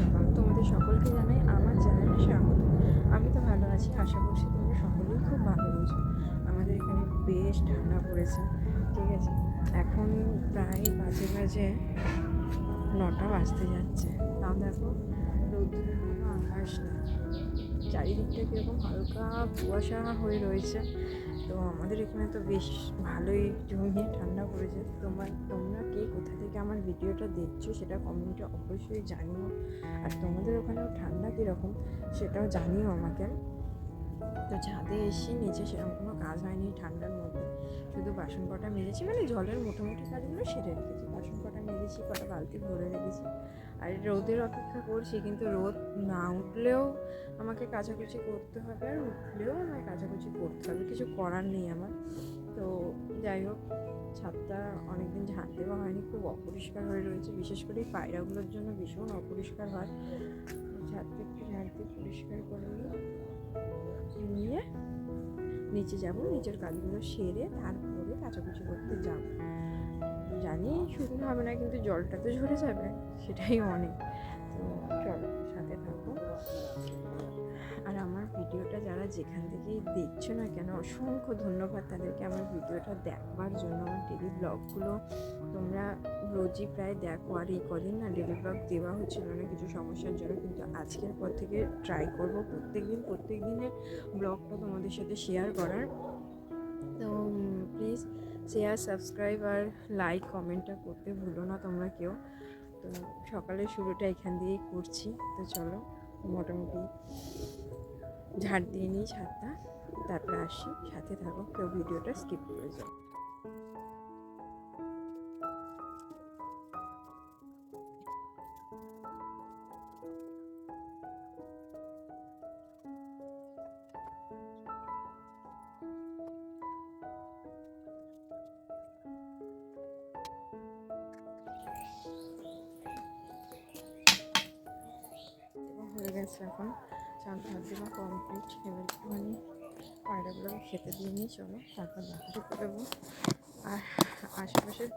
সকাল তোমাদের সকলকে জানাই আমার চ্যানেলে স্বাগত। আমি তো ভালো আছি, আশা করছি তোমরা সকলেই খুব ভালো রয়েছো। আমাদের এখানে বেশ ঠান্ডা পড়েছে, ঠিক আছে। এখন প্রায় বাজে 9টা বাজতে যাচ্ছে, তাও দেখো রোদ্দুরের কোনো আভাস নেই। চারিদিকটা কীরকম হালকা কুয়াশা হয়ে রয়েছে। তো আমাদের এখানে তো বেশ ভালোই জমিয়ে ঠান্ডা পড়েছে। তোমরা কে কোথা থেকে আমার ভিডিওটা দেখছো সেটা কমেন্টে অবশ্যই জানিও। আর তোমাদের ওখানেও ঠান্ডা কীরকম সেটাও জানিও আমাকে। তো ছাদে এসে নিচে সেরকম কোনো কাজ হয়নি ঠান্ডার মধ্যে, শুধু বাসন কটা মেজেছি, মানে জলের মোটামুটি কাজগুলো সেরে রেখেছি। বাসন কটা মেজেছি, কটা বালতি ভরে রেখেছি। আর রোদের অপেক্ষা করছি, কিন্তু রোদ না উঠলেও আমাকে কাচাকুচি করতে হবে, আর উঠলেও আমাকে কাচাকুচি করতে হবে, কিছু করার নেই আমার। তো যাই হোক, ছাদটা অনেকদিন ঝাঁট দেওয়া হয়নি, খুব অপরিষ্কার হয়ে রয়েছে, বিশেষ করে এই পায়রাগুলোর জন্য ভীষণ অপরিষ্কার হয়। ছাদটা একটু ঝাঁট দিয়ে পরিষ্কার করে নিয়ে নিচে যাব, নিচের কাজগুলো সেরে তারপরে কাচাকুচি করতে যাব। জানি শুকনো হবে না, কিন্তু জলটা তো ঝরে যাবে, সেটাই অনেক। তো চলো, সাথে থাকো। আর আমার ভিডিওটা যারা যেখান থেকেই দেখছো না কেন, অসংখ্য ধন্যবাদ তাদেরকে আমার ভিডিওটা দেখবার জন্য। আমার ডেলি ব্লগগুলো তোমরা রোজই প্রায় দেখো, আর এই কদিন না ডেলি ব্লগ দেওয়া হচ্ছিল না কিছু সমস্যার জন্য, কিন্তু আজকের পর থেকে ট্রাই করবো প্রত্যেক দিনের ব্লগটা তোমাদের সাথে শেয়ার করার। তো প্লিজ শেয়ার, সাবস্ক্রাইব আর লাইক কমেন্টটা করতে ভুলো না তোমরা কেউ। তো সকালের শুরুটা এখান দিয়েই করছি। তো চলো, মোটামুটি ঝাড় দিয়ে নিই ছাদটা, তারপরে আসি, সাথে থাকো, কেউ ভিডিওটা স্কিপ করে যাও। হয়ে গেছে, এখন চাল ভাত দেওয়া কমপ্লিট। এবার একটুখানি পায়রাগুলোকে খেতে দিয়ে নিই, চলো তারপর দেখা শুরু করবো। আর আশেপাশের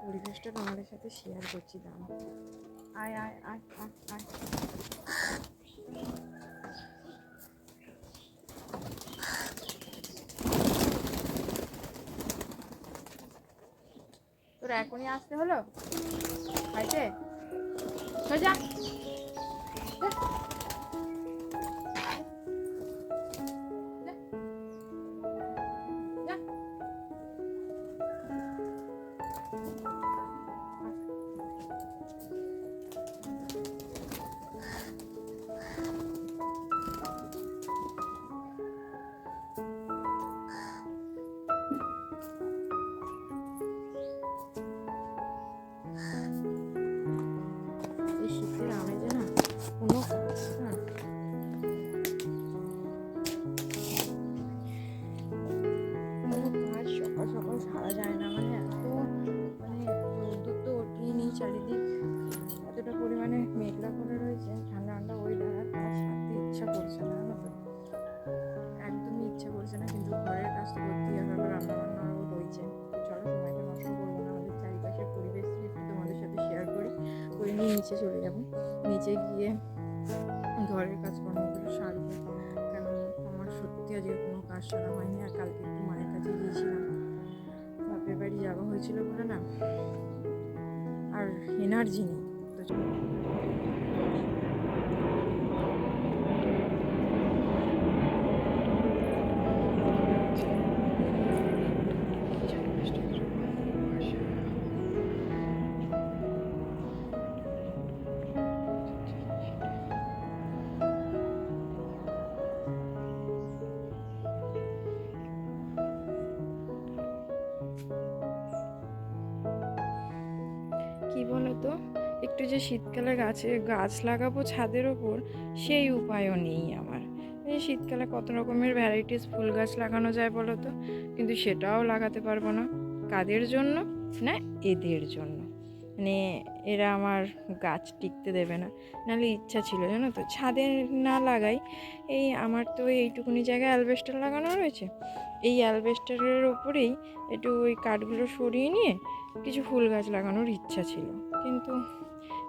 পরিবেশটা তোমাদের সাথে শেয়ার করছি। দাম আয় আয় আয় আয় আয়। তোর এখনই আসতে হলো খাইতে? যা এই শীতের আমেজে না কোনো কাজ না, কোনো কাজ সকাল সকাল ছাড়া যায় না। মানে এত রোদ্দুর তো ওঠেনি, চারিদিক এতটা পরিমাণে মেঘলা করে রয়েছে, ঠান্ডা ঠান্ডা ওয়েদার, আর কাজ সারতে ইচ্ছা করছে না, জানো তো, একদমই ইচ্ছা করছে না। কিন্তু ঘরের কাজ তো করতেই হবে, আবার রান্নাবান্নাও রয়েছে। তো চলো, সময়টা নষ্ট করবো না, আমাদের চারিপাশের পরিবেশটা একটু তোমাদের সাথে শেয়ার করে নিয়ে নিচে চলে যাবো। নিচে গিয়ে ঘরের কাজকর্মগুলো সারবো, কারণ আমার সত্যি আজকে কোনো কাজ সারা হয়নি। আর কালকে একটু মায়ের কাছে গিয়েছিলাম, বাপের বাড়ি যাওয়া হয়েছিল বলে না আর এনার্জি নেই। তো কি বলতো, একটু যে শীতকালে গাছ লাগাবো ছাদের ওপর, সেই উপায়ও নেই আমার। এই শীতকালে কত রকমের ভ্যারাইটিস ফুল গাছ লাগানো যায় বলো তো, কিন্তু সেটাও লাগাতে পারবো না। কাদের জন্য? না, এদের জন্য। মানে এরা আমার গাছ টিকতে দেবে না। নাহলে ইচ্ছা ছিল, জানো তো, ছাদে না লাগাই, এই আমার তো এইটুকুনি জায়গায় অ্যালবেস্টার লাগানো রয়েছে, এই অ্যালবেস্টারের ওপরেই একটু ওই কাঠগুলো সরিয়ে নিয়ে কিছু ফুল গাছ লাগানোর ইচ্ছা ছিল। কিন্তু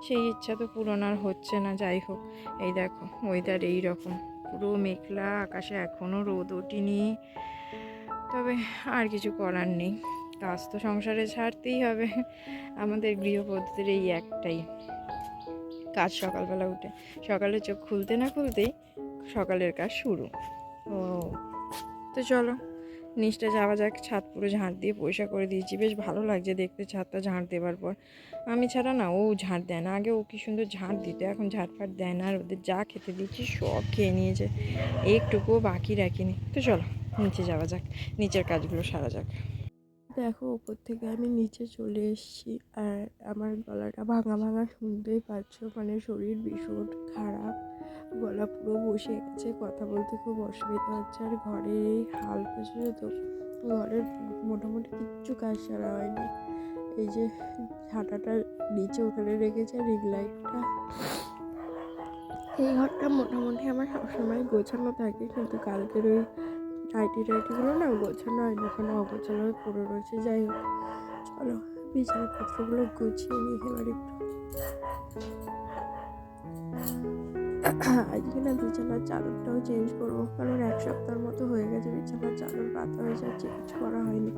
সেই ইচ্ছা তো পূরণ আর হচ্ছে না। যাই হোক, এই দেখো ওয়েদার এইরকম, পুরো মেঘলা আকাশে, এখনও রোদ ওঠেনি। তবে আর কিছু করার নেই, কাজ তো সংসারে ছাড়তেই হবে। আমাদের গৃহবধূদের এই একটাই কাজ, সকালবেলা উঠে সকালে চোখ খুলতে না খুলতেই সকালের কাজ শুরু। ও তো চলো নিচটা যাওয়া যাক। ছাদ পুরো ঝাঁট দিয়ে পরিষ্কার করে দিয়েছি, বেশ ভালো লাগছে দেখতে ছাদটা ঝাঁট দেওয়ার পর। আমি ছাড়া না ও ঝাঁট দেয় না, আগে ও কি সুন্দর ঝাঁট দিত, এখন ঝাঁট ফাট দেয় না। আর ওদের যা খেতে দিচ্ছি সব খেয়ে নিয়েছে, একটুকুও বাকি রাখিনি। তো চলো নিচে যাওয়া যাক, নিচের কাজগুলো সারা যাক। দেখো ওপর থেকে আমি নিচে চলে এসেছি, আর আমার গলাটা ভাঙা ভাঙা শুনতেই পাচ্ছ, মানে শরীর ভীষণ খারাপ, গলা পুরো বসে গেছে, কথা বলতে খুব অসুবিধা হচ্ছে। আর ঘরে হাল বুঝেছো তো, ঘরের মোটামুটি কিচ্ছু কাজ সারা হয়নি। এই যে ঝাঁটাটা নিচে ওখানে রেখেছে, রিং লাইটটা, এই ঘরটা মোটামুটি আমার সবসময় গোছানো থাকে, কিন্তু কালকের ওই টাইটিগুলো না গোছানো হয়নি, ওখানে অগোছালো হয়ে পড়ে রয়েছে। যাই হোক চলো বিছানাপত্রগুলো গুছিয়ে নিই এবার একটু। আজকে না বিছানার চাদরটাও চেঞ্জ করবো, কারণ এক সপ্তাহের মতো হয়ে গেছে বিছানার চাদর পাতা হয়ে যাচ্ছে, কিছু করা হয়নি।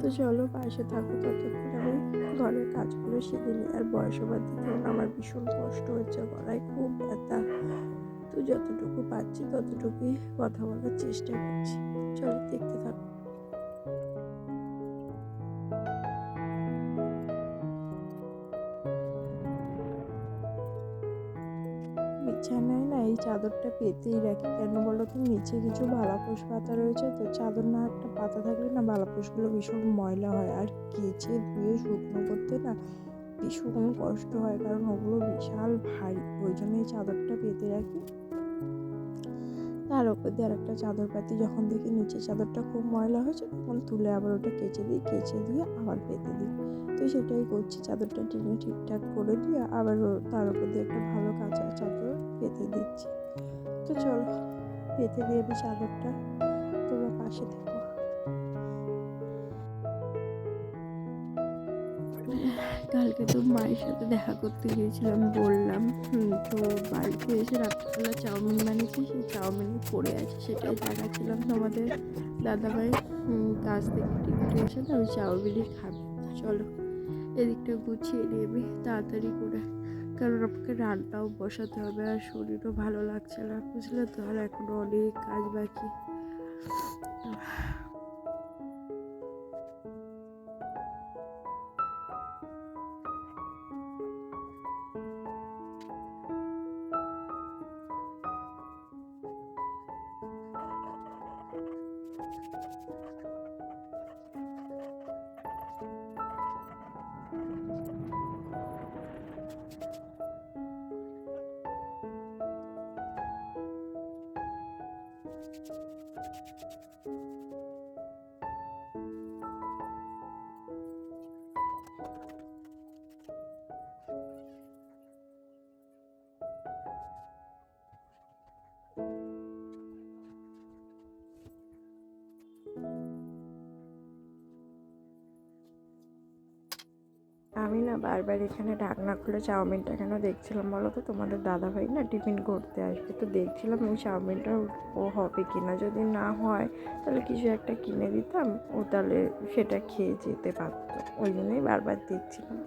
তো চলো পাশে থাকো, ততক্ষণ আমি ঘরের কাজগুলো শিখে নিই। আর বয়সবার দিতেও আমার ভীষণ কষ্ট হচ্ছে, গলায় খুব ব্যথা। তো যতটুকু পাচ্ছি ততটুকুই কথা বলার চেষ্টা করছি, চলো দেখতে থাকো। বিছানায় না এই চাদরটা পেতেই রাখি, কেন বলো তো, নিচে কিছু বালাপোষ পাতা রয়েছে, তো চাদর না একটা পাতা থাকলে না বালাপোষগুলো ভীষণ ময়লা হয়, আর কেচে ধুয়ে শুকনো করতে না ভীষণ কষ্ট হয়, কারণ ওগুলো বিশাল ভারী, ওই জন্য এই চাদরটা পেতে রাখি। তার উপর দিয়ে আরেকটা চাদর পাতি, যখন দেখি নিচের চাদরটা খুব ময়লা হয়েছে তখন তুলে আবার ওটা কেচে দিই, কেচে দিয়ে আবার পেতে দিই। তো সেটাই করছি, চাদরটা টেনে ঠিকঠাক করে দিয়ে আবার তার উপর দিয়ে একটা ভালো কাঁচা চাদর পেতে দিচ্ছি। তো চলো পেতে দিয়ে আমি চাদরটা, তোমরা পাশে থেকো। কালকে তো মায়ের সাথে দেখা করতে গিয়েছিলাম বললাম, তো বাড়িতে এসে রাত্রিবেলা চাউমিন বানিয়েছি, সেই চাউমিন পড়ে আছে, সেটাই দেখাচ্ছিলাম তোমাদের দাদাভাই কাজ থেকে টিফিন এসে না ওই চাউমিনই খাবে। চলো এদিকটা গুছিয়ে নেবে তাড়াতাড়ি করে, কারণ আমাকে রান্নাও বসাতে হবে, আর শরীরও ভালো লাগছে না বুঝলে তো, আর এখনো অনেক কাজ বাকি। আমি না বারবার এখানে ঢাকনা খুলে চাউমিনটা কেন দেখছিলাম বলো তো, তোমাদের দাদাভাই না টিফিন করতে আসবে, তো দেখছিলাম ওই চাউমিনটা ও হবে কিনা, যদি না হয় তাহলে কিছু একটা কিনে দিতাম, ও তাহলে সেটা খেয়ে যেতে পারতো, ওই জন্যই বারবার দেখছিলাম।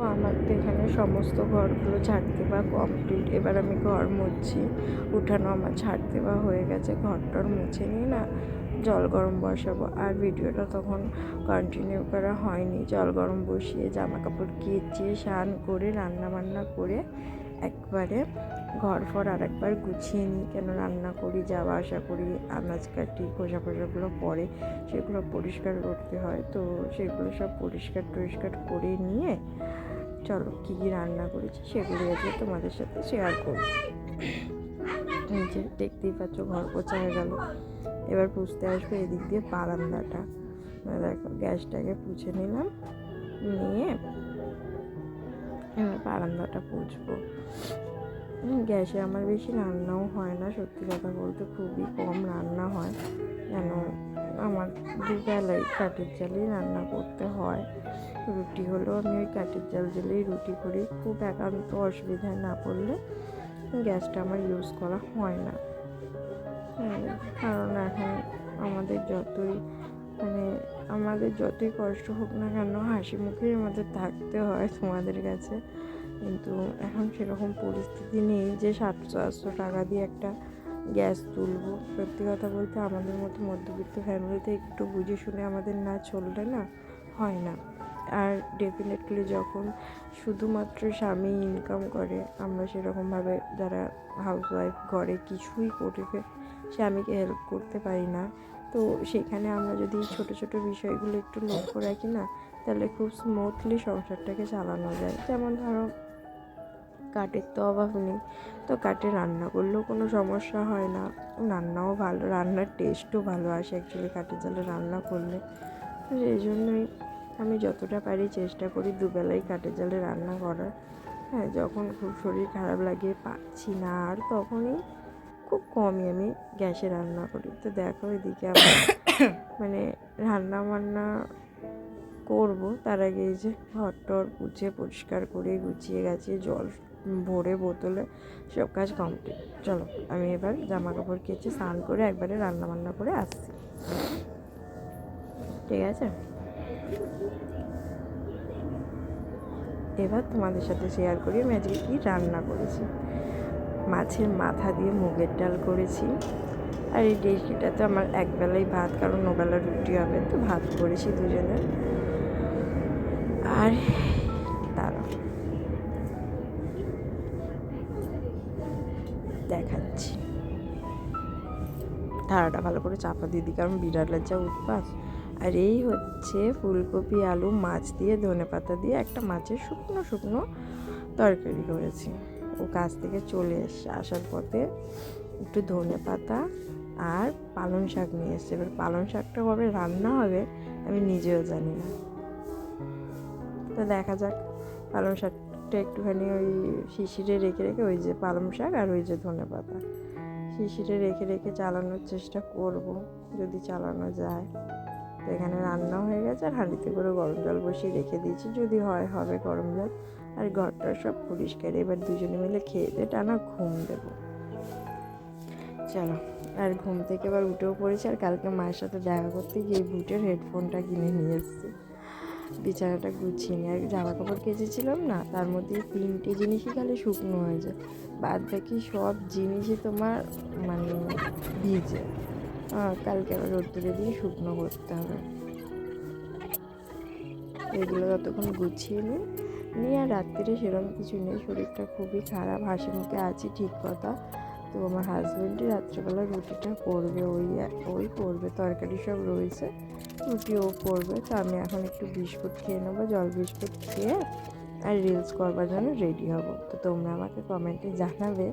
তো আমার তো এখানে সমস্ত ঘরগুলো ঝাড় দেওয়া কমপ্লিট, এবার আমি ঘর মুছছি, উঠানো আমার ঝাড় দেওয়া হয়ে গেছে, ঘরটার মুছে নিয়ে না জল গরম বসাবো। আর ভিডিওটা তখন কন্টিনিউ করা হয়নি, জল গরম বসিয়ে জামা কাপড় কেচে স্নান করে রান্না বান্না করে একবারে ঘর ফর আর একবার গুছিয়ে নিই, কেন রান্না করি, যাওয়া আসা করি, আনাজ কাটি, খোসা ফোসাগুলো পরে সেগুলো পরিষ্কার করতে হয়, তো সেগুলো সব পরিষ্কার টরিষ্কার করে নিয়ে চলো কী কী রান্না করেছি সেগুলি আজকে তোমাদের সাথে শেয়ার করব। নিচে দেখতেই পাচ্ছ ঘর পোছা হয়ে গেল, এবার পুছতে আসবে এদিক দিয়ে বারান্দাটা। দেখো গ্যাসটাকে পুছে নিলাম, নিয়ে এবার বারান্দাটা পুছবো। গ্যাসে আমার বেশি রান্নাও হয় না, সত্যি কথা বলতে খুবই কম রান্না হয়, কেন আমার দুবেলাই কাঠের জালেই রান্না করতে হয়। রুটি হলেও আমি ওই কাঠের জাল জ্বেলেই রুটি করি, খুব একান্ত অসুবিধায় না পড়লে গ্যাসটা আমার ইউজ করা হয় না। কারণ এখন আমাদের যতই কষ্ট হোক না কেন হাসি মুখেই আমাদের থাকতে হয় তোমাদের কাছে, কিন্তু এখন সেরকম পরিস্থিতি নেই যে 700-800 টাকা দিয়ে একটা গ্যাস তুলবো। সত্যি কথা বলতে আমাদের মতো মধ্যবিত্ত ফ্যামিলিতে একটু বুঝে শুনে আমাদের না চললে না হয় না। আর ডেফিনেটলি যখন শুধুমাত্র স্বামী ইনকাম করে, আমরা সেরকমভাবে যারা হাউসওয়াইফ ঘরে কিছুই করে স্বামীকে হেল্প করতে পারি না, তো সেখানে আমরা যদি ছোটো ছোটো বিষয়গুলো একটু লক্ষ্য রাখি না, তাহলে খুব স্মুথলি সংসারটাকে চালানো যায়। যেমন ধরো কাঠের তো অভাব নেই, তো কাঠে রান্না করলেও কোনো সমস্যা হয় না, রান্নাও ভালো, রান্নার টেস্টও ভালো আসে অ্যাকচুয়ালি কাঠের জালে রান্না করলে। তো সেই জন্যই আমি যতটা পারি চেষ্টা করি দুবেলাই কাঠের জালে রান্না করার। হ্যাঁ, যখন খুব শরীর খারাপ লাগে পাচ্ছি না আর, তখনই খুব কমই আমি গ্যাসে রান্না করি। তো দেখো এদিকে আমি রান্না বান্না করবো, তার আগে এই যে ঘর টর পুছে পরিষ্কার করে গুছিয়ে গেছে, জল ভরে বোতলে সব কাজ কমপ্লিট। চলো আমি এবার জামা কাপড় কেচে স্নান করে একবারে রান্না বান্না করে আসছি, ঠিক আছে? এবার তোমাদের সাথে শেয়ার করি আমি আজকে কী রান্না করেছি। মাছের মাথা দিয়ে মুগের ডাল করেছি, আর এই ডেকিটাতে আমার একবেলাই ভাত, কারণ ওবেলা রুটি হবে, তো ভাত করেছি দুজনের। আর তারা দেখাচ্ছি, থালাটা ভালো করে চাপা দিয়ে দিই কারণ বিড়ালের যা উৎপাত। আর এই হচ্ছে ফুলকপি আলু মাছ দিয়ে ধনেপাতা দিয়ে একটা মাছের শুকনো শুকনো তরকারি করেছি। ও কাছ থেকে চলে এসছে, আসার পথে একটু ধনেপাতা আর পালং শাক নিয়ে এসছে। এবার পালং শাকটা কবে রান্না হবে আমি নিজেও জানি না, তো দেখা যাক। পালং শাকটা একটুখানি ওই শিশিরে রেখে রেখে, ওই যে পালং শাক আর ওই যে ধনেপাতা শিশিরে রেখে রেখে চালানোর চেষ্টা করব, যদি চালানো যায়। তো এখানে রান্না হয়ে গেছে, আর হাঁড়িতে করে গরম জল বসিয়ে রেখে দিয়েছি, যদি হয় হবে গরম জল। আর ঘরটা সব পরিষ্কার, এবার দুজনে মিলে খেয়ে দিয়ে টানা ঘুম দেবো। চলো, আর ঘুম থেকে এবার উঠেও পড়েছি। আর কালকে মায়ের সাথে দেখা করতে গিয়ে বুটের হেডফোনটা কিনে নিয়ে এসেছি। বিছানাটা গুছিয়ে নিয়ে আর জামা কাপড় কেচেছিলাম না, তার মধ্যে 3টে জিনিসই খালি শুকনো হয়ে যায়, বাদ বাকি সব জিনিসই তোমার ভিজে। কালকে আবার রোদ্দুরে দিয়ে শুকনো করতে হবে। এগুলো যতক্ষণ গুছিয়ে নিই। আর রাত্রিরে সেরকম কিছু নেই, শরীরটা খুবই খারাপ, হাসি মুখে আছি ঠিক কথা। তো আমার হাজব্যান্ডই রাত্রেবেলা রুটিটা করবে, ওই করবে, তরকারি সব রয়েছে, রুটি ও করবে। তো আমি এখন একটু বিস্কুট খেয়ে নেবো, জল বিস্কুট খেয়ে আর রিলস করবার জন্য রেডি হব। তো তোমরা আমাকে কমেন্টে জানাবে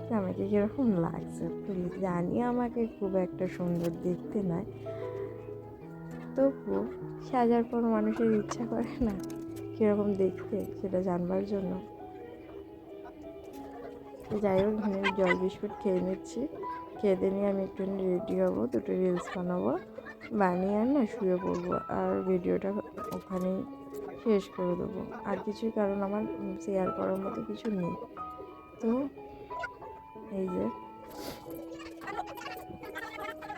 যে আমাকে কীরকম লাগছে। প্লিজ, জানি আমাকে খুব একটা সুন্দর দেখতে নয়, তবু সাজার পর মানুষের ইচ্ছা করে না কীরকম দেখতে, সেটা জানবার জন্য। যাই হোক, এখানে জল বিস্কুট খেয়ে নিচ্ছি, খেতে নিয়ে আমি একটুখানি রেডি হবো, দুটো রিলস বানাবো, বানিয়ে আর না শুয়ে পড়বো, আর ভিডিওটা ওখানেই শেষ করে দেবো। আর কিছুই, কারণ আমার শেয়ার করার মতো কিছু নেই। তো এই যে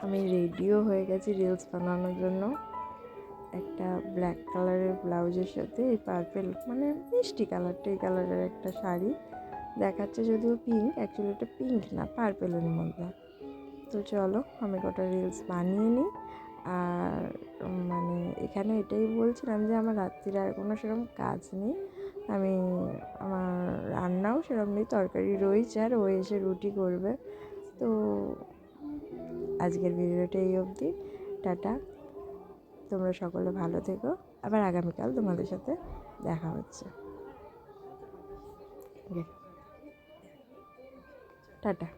আমি রেডিও হয়ে গেছি রিলস বানানোর জন্য। একটা ব্ল্যাক কালারের ব্লাউজের সাথে এই পার্পেল মিষ্টি কালারটা, এই কালারের একটা শাড়ি দেখাচ্ছে, যদিও পিঙ্ক, অ্যাকচুয়ালি এটা পিঙ্ক না, পার্পেলের মধ্যে। তো চলো আমি কটা রিলস বানিয়ে নিই। আর এখানে এটাই বলছিলাম যে আমার রাত্রিরে আর কোনো সেরকম কাজ নেই, আমার রান্নাও সেরকম নেই, তরকারি রয়েছে, আর ও এসে রুটি করবে। তো আজকের ভিডিওটা এই অবধি, টাটা। তোমরা সকলে ভালো থেকো, আবার আগামীকাল তোমাদের সাথে দেখা হচ্ছে। টাটা।